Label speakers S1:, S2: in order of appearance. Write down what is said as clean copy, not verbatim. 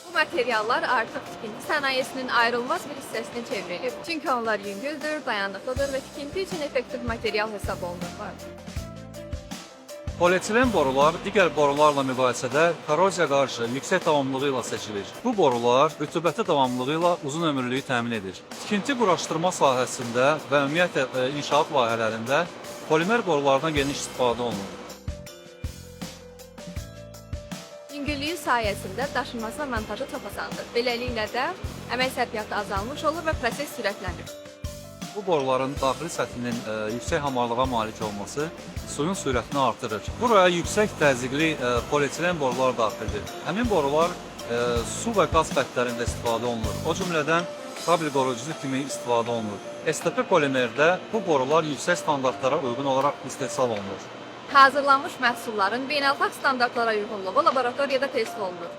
S1: Bu materiallar artıq tikinti sənayesinin ayrılmaz bir hissəsini çevrilib. Çünki onlar yüngüldür, dayanıqlıdır və tikinti üçün effektiv material hesab olunurlar.
S2: Polietilen borular digər borularla müqayisədə korroziya qarşı yüksək davamlılığı ilə seçilir. Bu borular rütubəti davamlılığı ilə uzun ömürlüyü təmin edir. Tikinti quraşdırma sahəsində və ümumiyyətlə inşaat layihələrində polimer borulardan geniş istifadə olunur.
S1: Yüngüllüyü sayəsində daşınması və montajı çox asandır. Beləliklə də əmək sərfiyyatı azalmış olur və proses sürətlənir.
S2: Bu boruların daxili səthinin yüksək hamarlığa malik olması suyun sürətini artırır. Buraya yüksək təzyiqli polietilen borular daxildir. Həmin borular su və qaz xəttlərində istifadə olunur. O cümlədən kabel qoruyucusu kimi istifadə olunur. STP polimerdə bu borular yüksək standartlara uyğun olaraq istehsal olunur.
S1: Hazırlanmış məhsulların beynəlxalq standartlara uyğunluğu laboratoriyada test olunur.